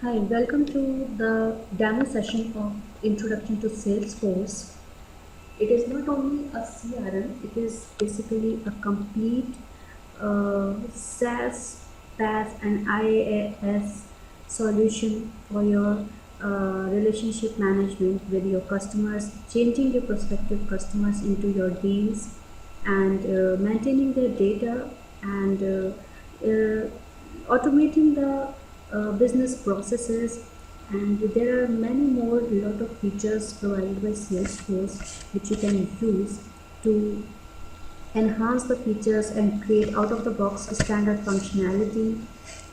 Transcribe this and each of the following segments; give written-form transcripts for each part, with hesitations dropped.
Hi, welcome to the demo session of Introduction to Salesforce. It is not only a CRM, it is basically a complete SaaS, PaaS, and IaaS solution for your relationship management with your customers, changing your prospective customers into your deals, and maintaining their data and automating the business processes. And there are many more lot of features provided by Salesforce which you can use to enhance the features and create out of the box standard functionality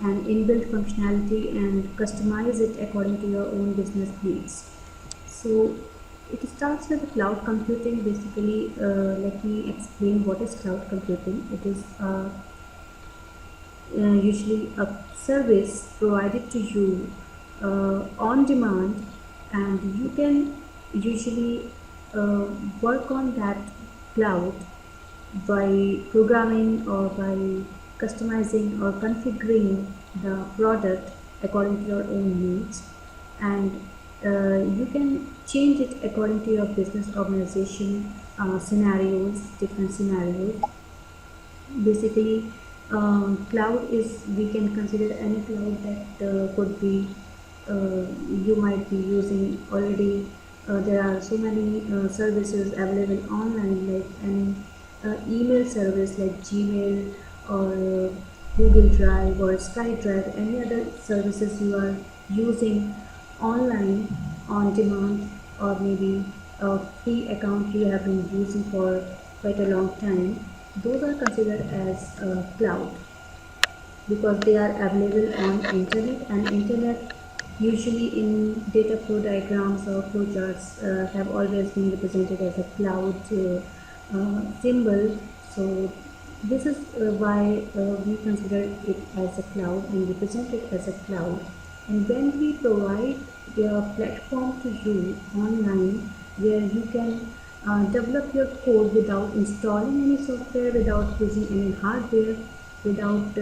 and inbuilt functionality and customize it according to your own business needs. So it starts with cloud computing. Basically, let me explain what is cloud computing. It is usually a service provided to you on demand, and you can usually uh, work on that cloud by programming or by customizing or configuring the product according to your own needs, and you can change it according to your business organization scenarios, different scenarios. Basically, cloud is, we can consider any cloud that could be you might be using already. There are so many services available online, like any email service like Gmail or Google Drive or SkyDrive, any other services you are using online on demand, or maybe a free account you have been using for quite a long time. Those are considered as cloud because they are available on internet, and internet usually in data flow diagrams or flow charts have always been represented as a cloud symbol. So this is why we consider it as a cloud and represent it as a cloud. And when we provide a platform to you online where you can develop your code without installing any software, without using any hardware, without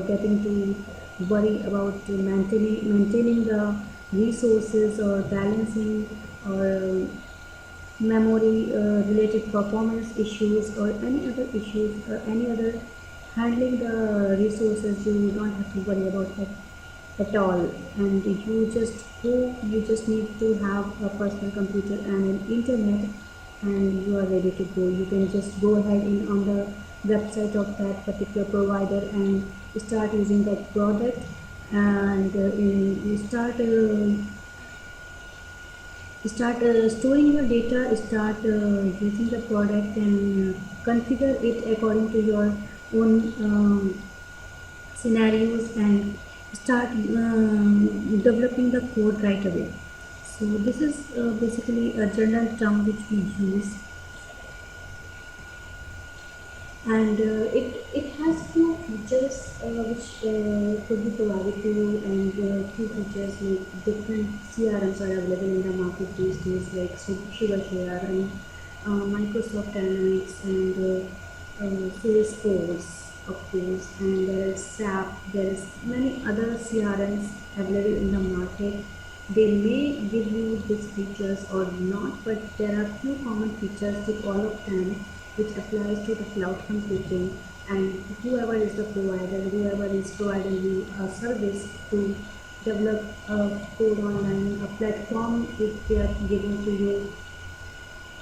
getting to worry about maintaining the resources or balancing or memory related performance issues or any other issues or any other handling the resources. You don't have to worry about that at all, and you just need to have a personal computer and an internet, and you are ready to go. You can just go ahead in on the website of that particular provider and start using that product, and you start storing your data, start using the product, and configure it according to your own scenarios, and start developing the code right away. So this is basically a general term which we use, and it has few features which could be provided to you, and few features like different CRMs are available in the market these days, like SugarShare and Microsoft Dynamics and Salesforce, of course, and there is SAP. There is many other CRMs available in the market. They may give you these features or not, but there are few common features to all of them which applies to the cloud computing. And whoever is the provider, whoever is providing you a service to develop a code online, a platform if they are giving to you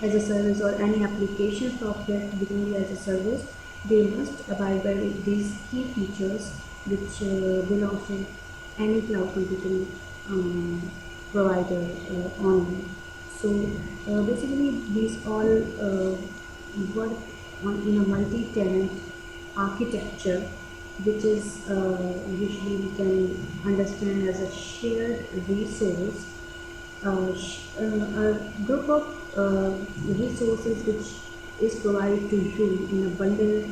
as a service, or any application software giving you as a service, they must abide by these key features which belong to any cloud computing provider online. So basically these all work in a multi-tenant architecture, which is usually we can understand as a shared resource, a group of resources which is provided to you in a bundle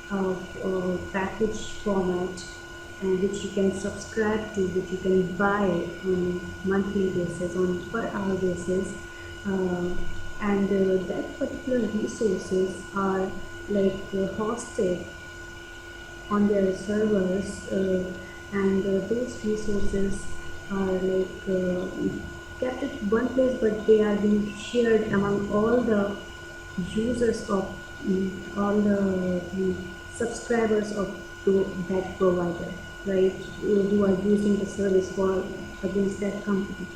of package format, and which you can subscribe to, which you can buy on monthly basis, on per hour basis, uh, and that particular resources are like hosted on their servers, and those resources are like kept at one place, but they are being shared among all the users of all the subscribers of that provider, right? Who are using the service for against that company,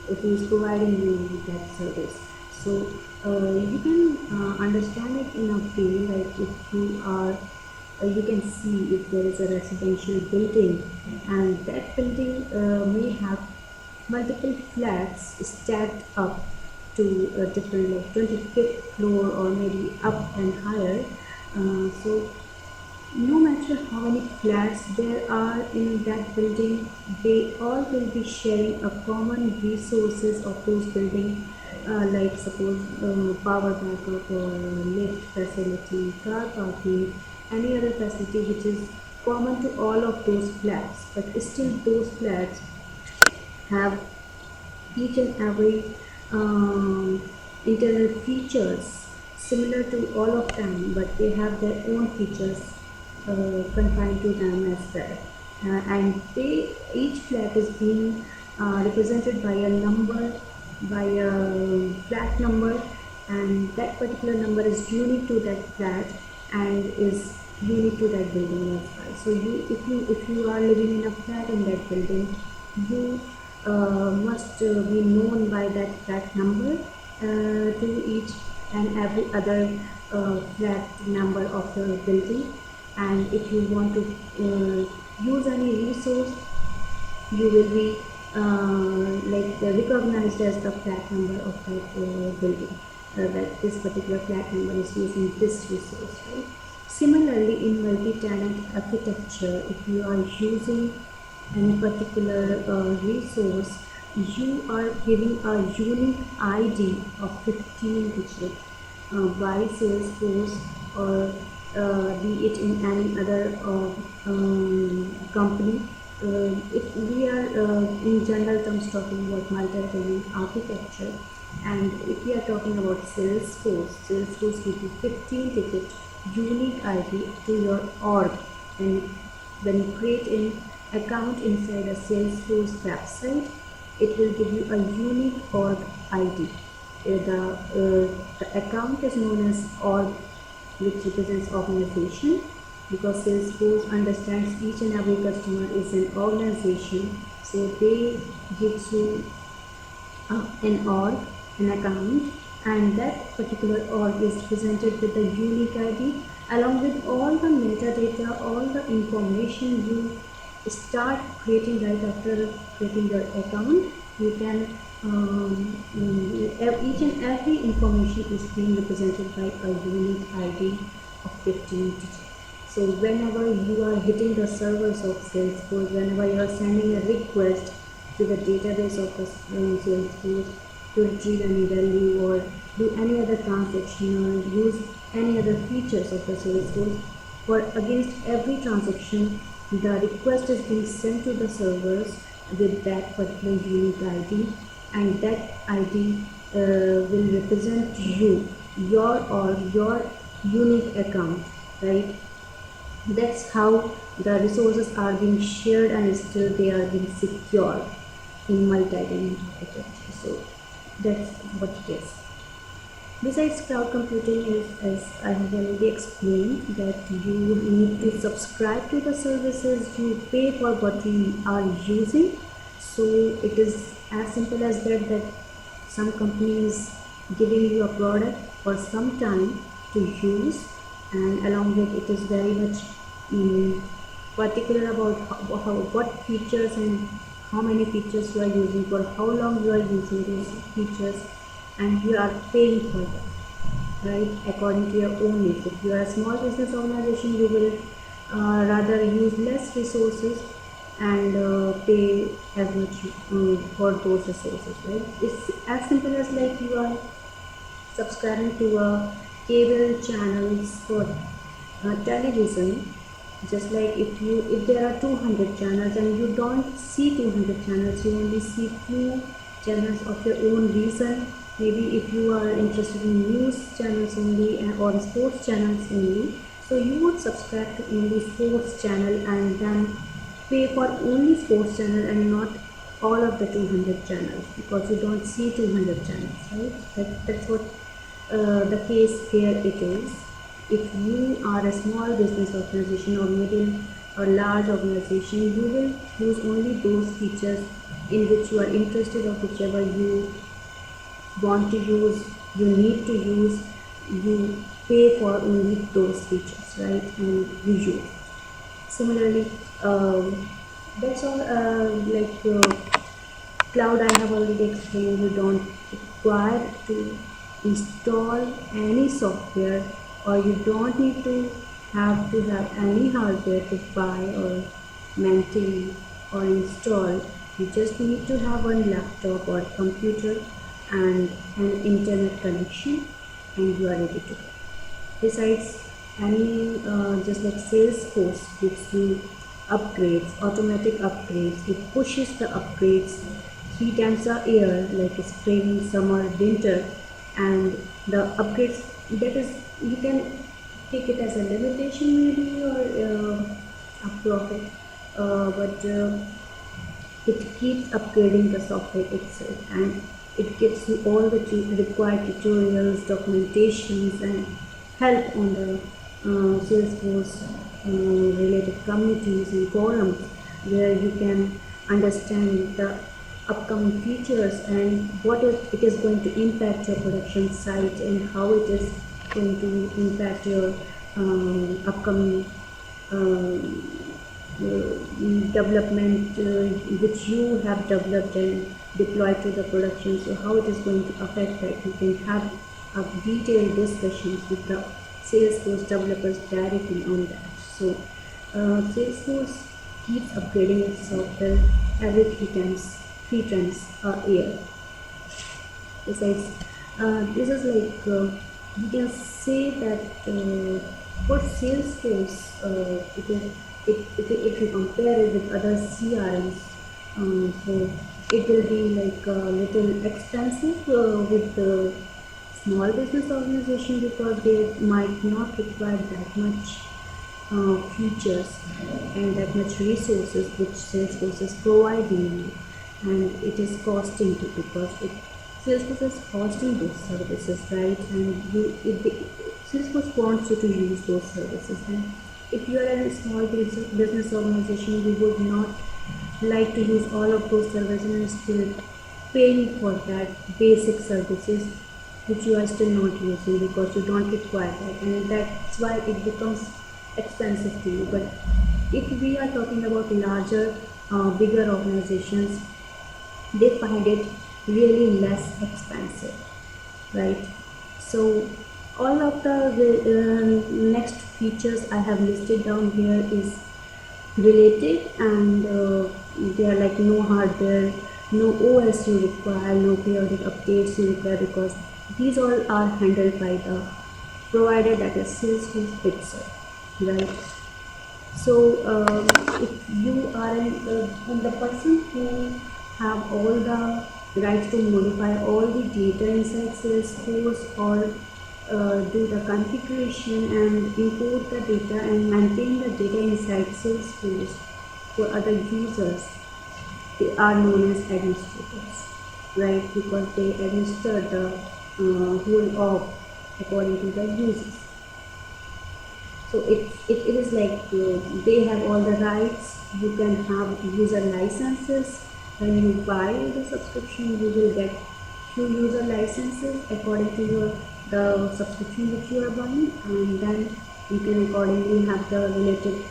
who is providing you that service. So you can understand it in a way like if you are you can see if there is a residential building, and that building may have multiple flats stacked up to a different like 25th floor or maybe up and higher. So no matter how many flats there are in that building, they all will be sharing a common resources of those building, like suppose power backup or lift facility, car parking, any other facility which is common to all of those flats. But still those flats have each and every internal features similar to all of them, but they have their own features confined to them as well. And they each flat is being represented by a number, by a flat number, and that particular number is unique to that flat and is unique to that building as well. So if you are living in a flat in that building, you must be known by that flat number to each and every other flat number of the building. And if you want to use any resource, you will be recognized as the flat number of that building, that this particular flat number is using this resource, right? Similarly, in multi-tenant architecture, if you are using any particular resource, you are giving a unique ID of 15 digit by Salesforce, or be it in any other company. If we are in general terms talking about multi-tenant architecture, and if we are talking about Salesforce gives you 15 digit unique ID to your org. And when you create an account inside a Salesforce website, it will give you a unique org ID. The account is known as org, which represents organization, because Salesforce understands each and every customer is an organization. So they give you an org, an account, and that particular org is presented with a unique ID along with all the metadata, all the information you start creating right after creating your account. You can each and every information is being represented by a unique ID of 15 digits. So whenever you are hitting the servers of Salesforce, whenever you are sending a request to the database of the Salesforce to retrieve any value or do any other transaction or use any other features of the Salesforce, for against every transaction, the request is being sent to the servers with that particular unique ID, and that ID will represent you, your unique account, right? That's how the resources are being shared and still they are being secured in multi-tenant architecture. So that's what it is. Besides cloud computing, is, as I have already explained, that you need to subscribe to the services, you pay for what you are using. So it is as simple as that, that some companies giving you a product for some time to use, and along with it is very much particular about what features and how many features you are using, for how long you are using those features, and you are paying for them, right, according to your own needs. If you are a small business organization, you will rather use less resources and pay as much for those resources, right? It's as simple as like you are subscribing to a cable channels for television. Just like if there are 200 channels and you don't see 200 channels, you only see few channels of your own reason. Maybe if you are interested in news channels only or sports channels only, so you would subscribe to only sports channel and then pay for only sports channel and not all of the 200 channels, because you don't see 200 channels, right? That's what the case here it is. If you are a small business organization or middle or large organization, you will use only those features in which you are interested, or whichever you want to use, you need to use, you pay for only those features, right? And you use. Similarly, that's all. Cloud, I have already explained. You don't require to install any software, or you don't need to have any hardware to buy or maintain or install. You just need to have one laptop or computer and an internet connection, and you are ready to go. Besides, any just like Salesforce gives you upgrades, automatic upgrades. It pushes the upgrades 3 times a year, like spring, summer, winter, and the upgrades, that is, you can take it as a limitation maybe, or a profit, but it keeps upgrading the software itself, and it gives you all the required tutorials, documentations, and help on the Salesforce related communities and forums, where you can understand the upcoming features and what it is going to impact your production site, and how it is going to impact your upcoming development which you have developed and deployed to the production. So how it is going to affect that, you can have a detailed discussions with the Salesforce developers directly on that. So Salesforce keeps upgrading its software every 3 times a year. Besides, this is like you can say that for Salesforce, if you compare it with other CRMs, so it will be like a little expensive with the small business organization, because they might not require that much features and that much resources which Salesforce is providing you, and it is costing you, because Salesforce is hosting those services, right? And Salesforce wants you to use those services. And if you are in a small business organization, you would not like to use all of those services and still paying for that basic services which you are still not using, because you don't require that, and that's why it becomes expensive to you. But if we are talking about larger, bigger organizations, they find it really less expensive, right? So all of the next features I have listed down here is related, and they are like no hardware, no OS you require, no periodic updates you require, because these all are handled by the provider, that is Salesforce itself, right? So if you are the person who have all the rights to modify all the data inside Salesforce, or do the configuration and import the data and maintain the data inside Salesforce for other users, they are known as administrators, right? Because they administer the whole org according to the users. So it is like they have all the rights. You can have user licenses. When you buy the subscription, you will get few user licenses according to the subscription which you are buying, and then you can accordingly have the related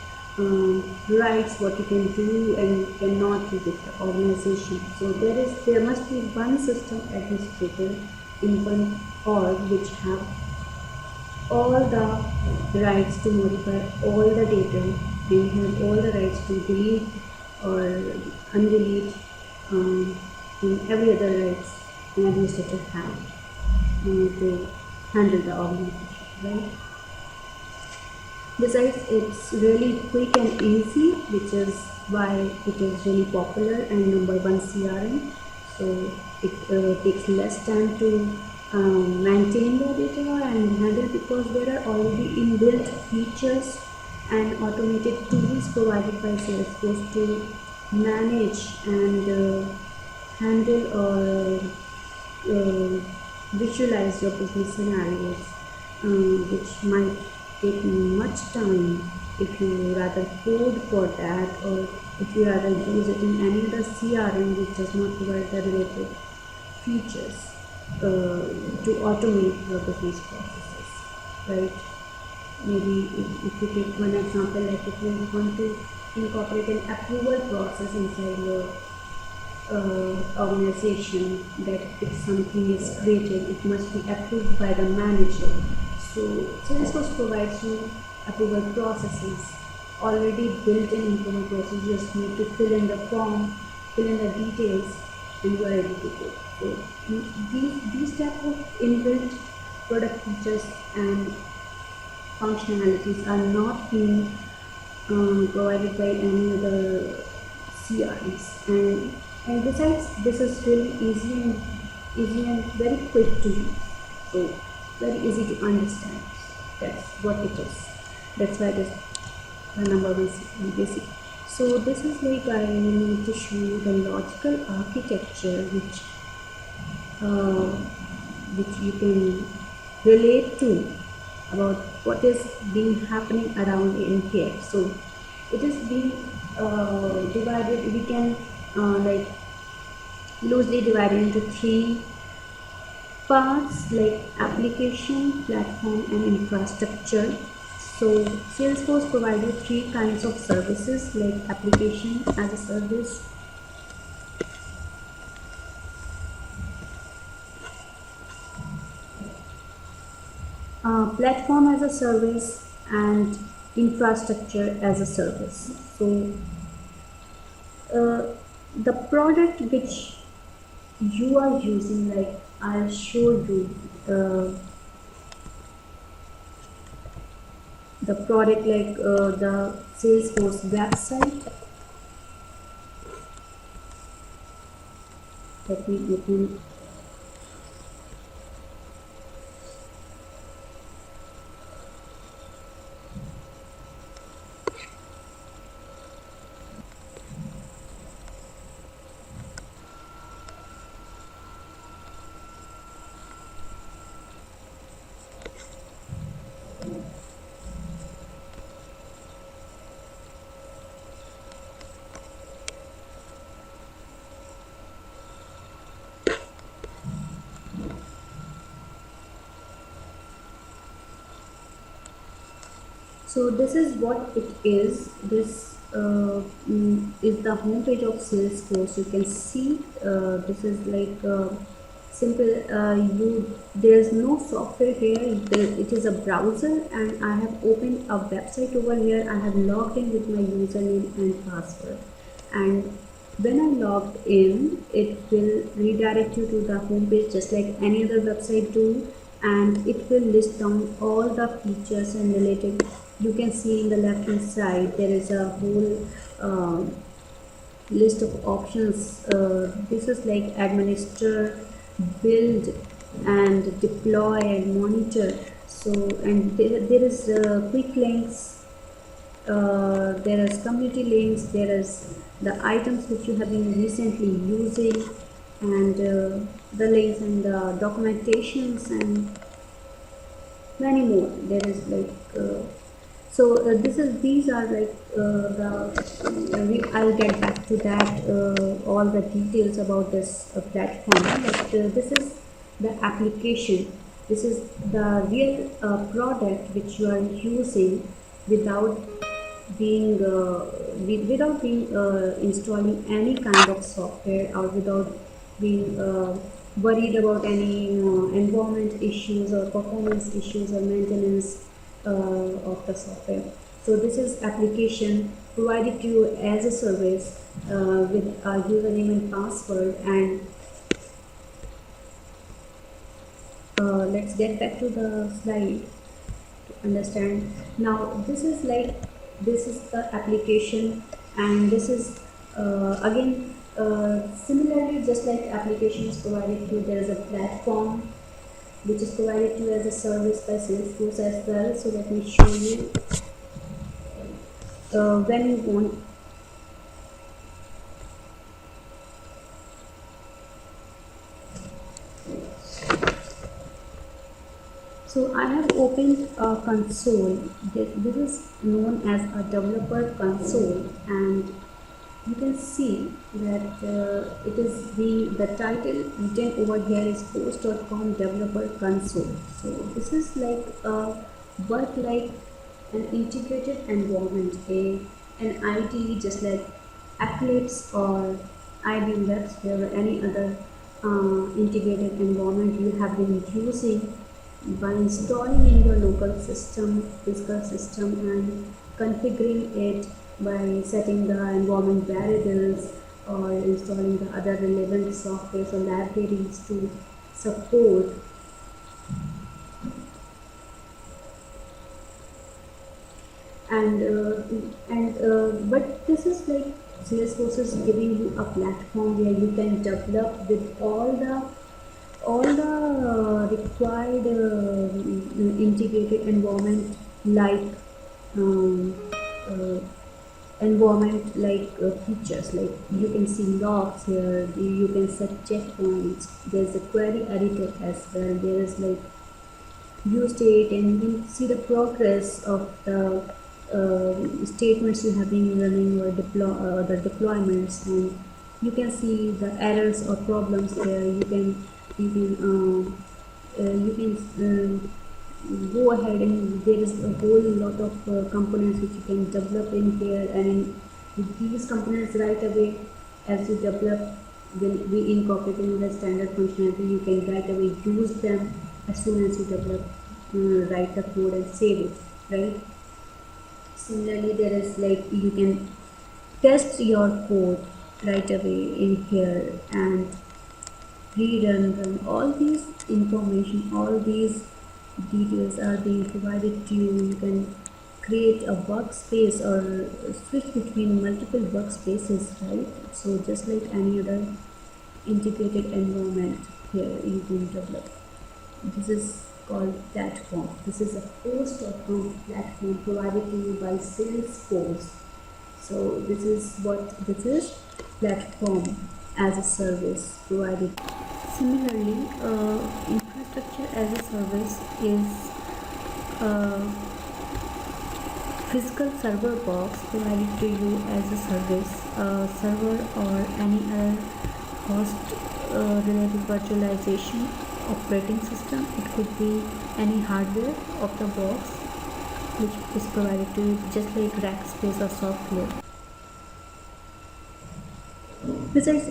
rights, what you can do and cannot do with the organization. So there must be one system administrator in one org which have all the rights to modify all the data, and have all the rights to delete or undelete, and every other rights an administrator have to handle the organization, right? Besides, it's really quick and easy, which is why it is really popular and #1 CRM. So it takes less time to maintain the data and handle, because there are already inbuilt features and automated tools provided by Salesforce to manage and handle or visualize your business scenarios, which might take much time if you rather code for that, or if you rather use it in any other CRM which does not provide the related features to automate your business processes, right? Maybe if you take one example, like if you want to incorporate an approval process inside your organization, that if something is created, it must be approved by the manager. So Salesforce provides you approval processes already built in approval process. You just need to fill in the form, fill in the details, and you are ready to go. So these type of inbuilt product features and functionalities are not being provided by any other CRMs. And besides, this is really easy and very quick to use. So very easy to understand. That's what it is. That's why it is the number one basic. So this is like I need to show you the logical architecture uh, which you can relate to about what is being happening around in here. So it is being divided. We can like loosely divided into three parts, like application, platform, and infrastructure. So Salesforce provided three kinds of services, like application as a service, platform as a service, and infrastructure as a service. So uh, the product which you are using, like I'll show you the product, like the Salesforce website. Let me open. So this is what it is. This is the homepage of Salesforce. You can see this is like simple. There's no software here. It is a browser, and I have opened a website over here. I have logged in with my username and password, and when I logged in, it will redirect you to the homepage just like any other website do, and it will list down all the features and related. You can see in the left hand side there is a whole list of options. This is like administer, build, and deploy and monitor. So, and there is quick links, there is community links, there is the items which you have been recently using, and the links and the documentations and many more. There is like so these are like I'll get back to that all the details about this platform, but this is the application. This is the real product which you are using without without being installing any kind of software, or without being worried about any environment issues or performance issues or maintenance of the software. So this is application provided to you as a service with a username and password. And let's get back to the slide to understand. Now this is the application, and this is again similarly, just like application is provided to you, there is a platform which is provided to you as a service by Salesforce as well. So let me show you when you want So I have opened a console. This is known as a developer console, and you can see that it is the title written over here is post.com developer console. So this is like a work like an integrated environment, an IDE just like Eclipse or IBM WebSphere or any other integrated environment you have been using by installing in your local system, physical system, and configuring it by setting the environment variables or installing the other relevant software or libraries to support. But this is like Salesforce is giving you a platform where you can develop with all the required integrated environment like um, uh, features, like you can see logs here, you can set checkpoints, there's a query editor as well, there is like view state, and you can see the progress of the statements you have been running or the deployments, and you can see the errors or problems there. You can go ahead, and there is a whole lot of components which you can develop in here, and with these components right away as you develop will be incorporated in the standard functionality. You can right away use them as soon as you develop, write the code and save it, right? Similarly, there is like you can test your code right away in here and run. All these information, all these details are being provided to you. You can create a workspace or switch between multiple workspaces, right? So just like any other integrated environment, here you can develop. This is called platform. This is a post.com platform provided to you by Salesforce. So this is what this is, platform as a service provided. Similarly, infrastructure as a service is a physical server box provided to you as a service, a server or any other host related virtualization operating system. It could be any hardware of the box which is provided to you, just like rack space or software. Besides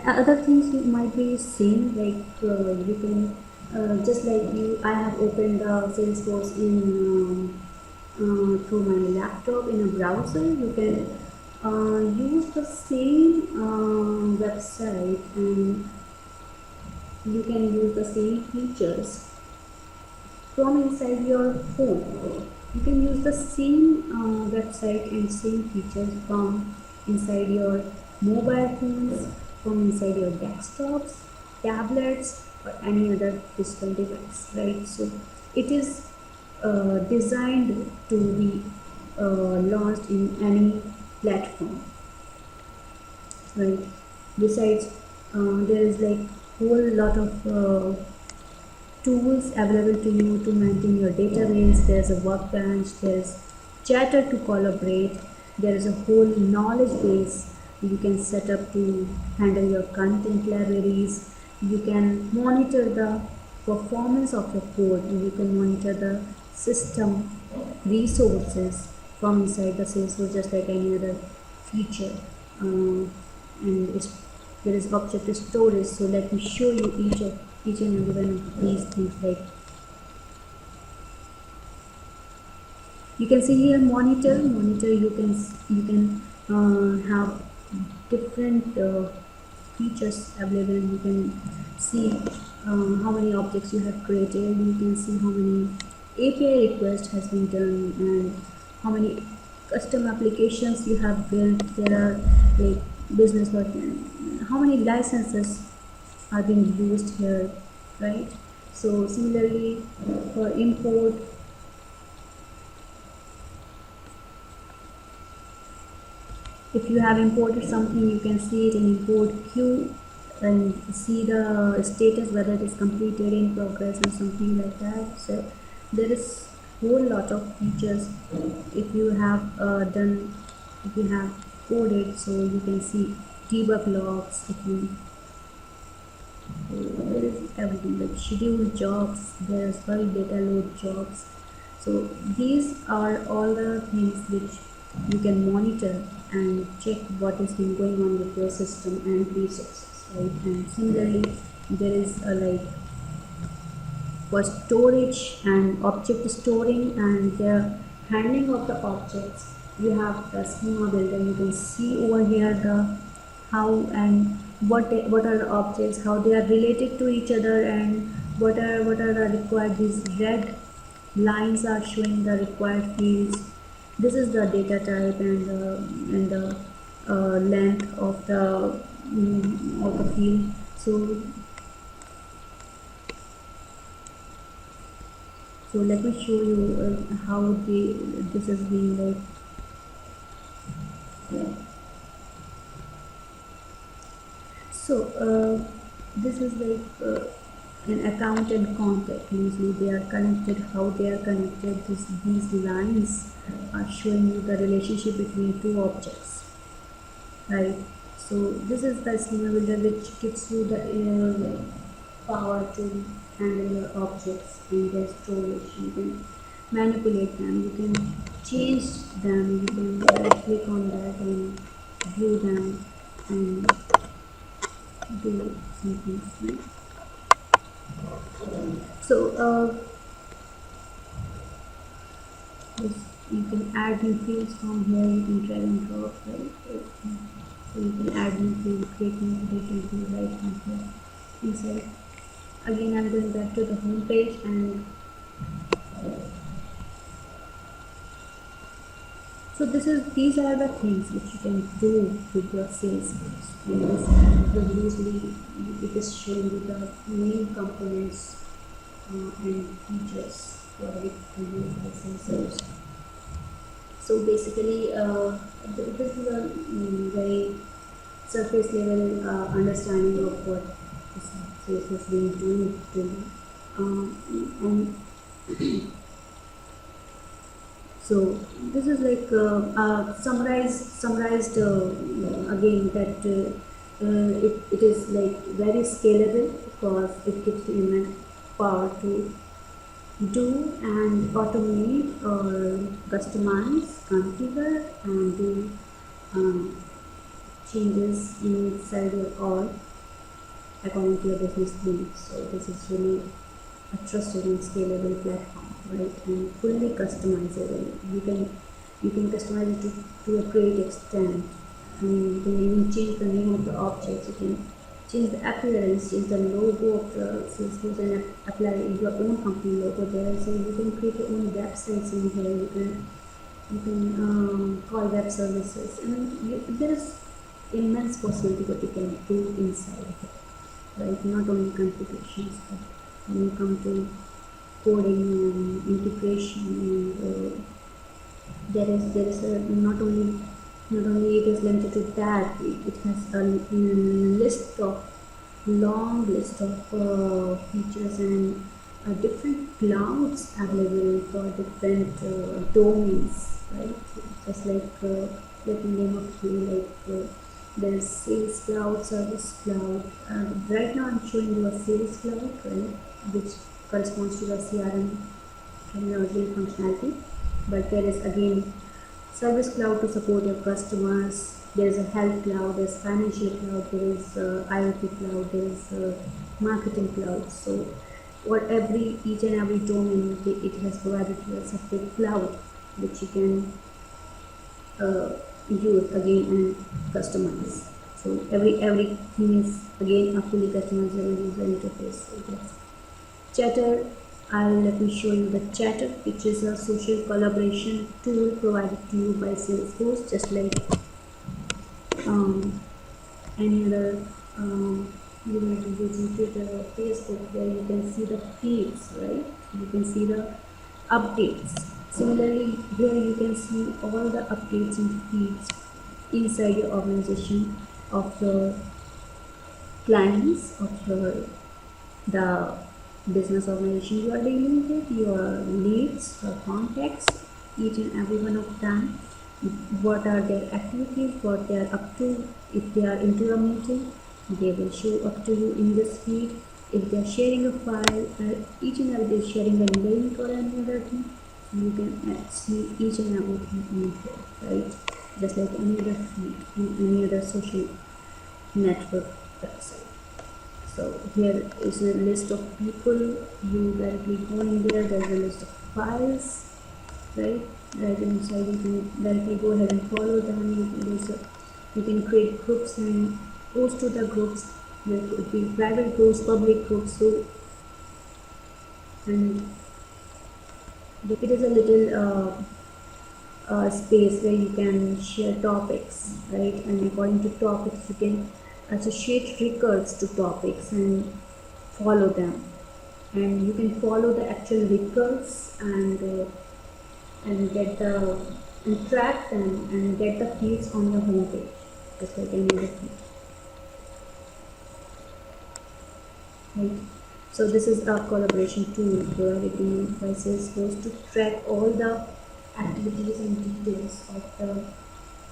other things you might be seeing, like you can just like I have opened the Salesforce in through my laptop in a browser. You can use the same website, and you can use the same features from inside your phone. You can use the same website and same features from inside your mobile phones, from inside your desktops, tablets, or any other physical device, right? So it is designed to be launched in any platform, right? Besides, there is like whole lot of tools available to you to maintain your database. There's a workbench, there's chatter to collaborate, there is a whole knowledge base you can set up to handle your content libraries. You can monitor the performance of your code, and you can monitor the system resources from inside the Salesforce, just like any other feature. And there is object storage. So let me show you each and every one of these things. Like you can see here monitor. You can have different features available. You can see how many objects you have created. You can see how many API request has been done and how many custom applications you have built. There are like business work, how many licenses are being used here, right? So similarly for import, if you have imported something, you can see it in import queue and see the status, whether it is completed, in progress, and something like that. So there is whole lot of features. If you have if you have coded, so you can see debug logs. If you there is everything like scheduled jobs, there as well data load jobs. So these are all the things which you can monitor and check what is been going on with your system and resources, right? And similarly, there is a like for storage and object storing and the handling of the objects, you have the schema builder. You can see over here the how and what are the objects, how they are related to each other, and what are the required. These red lines are showing the required fields. This is the data type and the length of the field. So let me show you how this is being like. So this is like an account and contact. Usually they are connected. How they are connected? These lines are showing you the relationship between two objects, right? So this is the schema builder which gives you the power to handle your objects and their storage. You can manipulate them. You can change them. You can right click on that and view them and do something, right? So this, you can add new fields from here. You can drag and drop, right? So you can add new field, create new data field right from here inside. Again, I'm going back to the home page, and so these are the things which you can do with your sales page. And this will usually it is showing you the main components and features provided to you by sales. So basically, this is a very surface level understanding of what sales has been doing to you. And so this is like summarized again that it is like very scalable because it gives you immense power to do and automate or customize, configure, and do changes inside your org according to your business needs. So this is really a trusted and scalable platform, right? And fully customizable. You can customize it to a great extent. I mean, you can even change the name of the objects. You can change the appearance, change the logo of the Salesforce, and apply your own company logo there. So you can create your own websites in here. You can call web services. I mean, there is immense possibility what you can do inside of it, right? Not only configurations, but when you come to coding and integration, and there is a not only it is limited to that, it has a long list of features and different clouds available for different domains, right? Just like let me name a few, like there's sales cloud, service cloud. Right now I'm showing you a sales cloud, right, which corresponds to the CRM terminology and functionality. But there is again service cloud to support your customers. There is a health cloud, there is financial cloud, there is IoT cloud, there is marketing cloud. So each and every domain, it has provided you a separate cloud which you can use again and customize. So everything is again a fully customizable user interface. So that's Chatter. Let me show you the Chatter, which is a social collaboration tool provided to you by Salesforce, just like any other you might be using Twitter or Facebook, where you can see the feeds, right? You can see the updates. Similarly, here you can see all the updates and feeds inside your organization of your clients, of your the business organization you are dealing with, your leads, your contacts, each and every one of them, what are their activities, what they are up to. If they are into a meeting, they will show up to you in this feed. If they are sharing a file, each and every day sharing a link or any other thing, you can see each and everything in here, right? Just like any other feed in any other social network website. So here is a list of people. You directly go in there. There's a list of files, right? Right inside, you can directly go ahead and follow them. You can create groups and post to the groups. There could be private groups, public groups. So, and it is a little space where you can share topics, right? And according to topics, you can associate records to topics and follow them. And you can follow the actual records and get the and track them and get the feeds on your homepage, just like any other feed, right? So this is a collaboration tool provided to you by Salesforce to track all the activities and details of the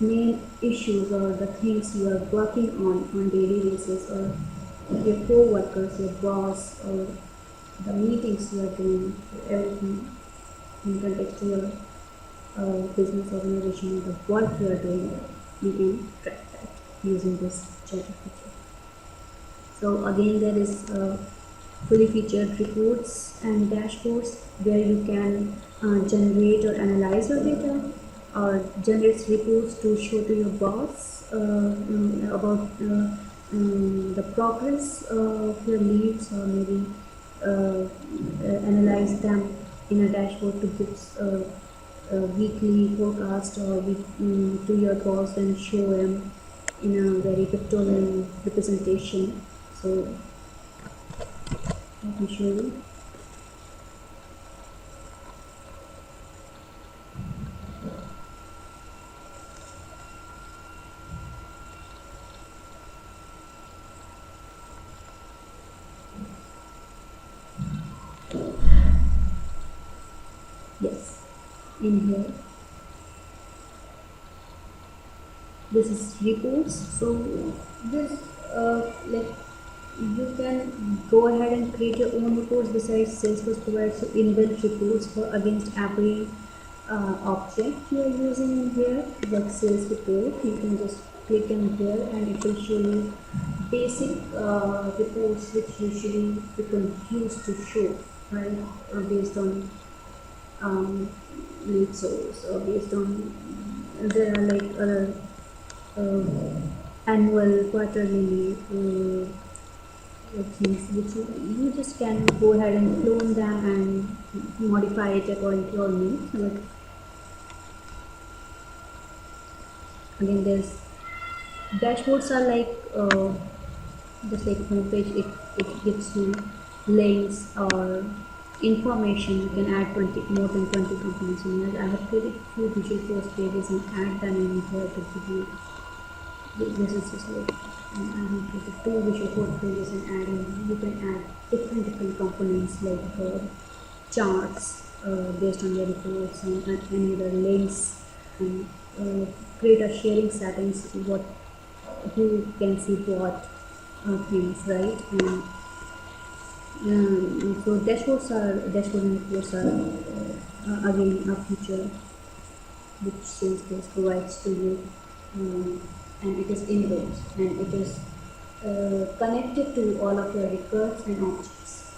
main issues or the things you are working on daily basis, or your co-workers, your boss, or the meetings you are doing, everything in context to your business organization or the work you are doing. You can track that using this chat feature. So again, there is fully featured reports and dashboards where you can generate or analyze your data, or generates reports to show to your boss about the progress of your leads, or maybe analyze them in a dashboard to give a weekly forecast or to your boss and show them in a very pictorial representation. So let me show you. Yes, in here this is reports. So this like you can go ahead and create your own reports. Besides, Salesforce provides you inbuilt reports for against every object you are using in here, like sales report. You can just click in here and it will show you basic reports which usually people use to show, right? Based on lead source, or based on there are like other annual, quarterly things which you just can go ahead and clone them and modify it according to your needs. But again, there's dashboards are like just like homepage. It gives you links or information. You can add 20 more than 20 components in here. I have created few visual force pages and add them in here to give you. This is just like I have created two visual force pages and add in. You can add different components like charts based on your reports and any other links, and create a sharing settings what who can see what things, right? And so dashboard and reports are again a feature which Salesforce provides to you, and it is inbuilt and it is connected to all of your records and objects.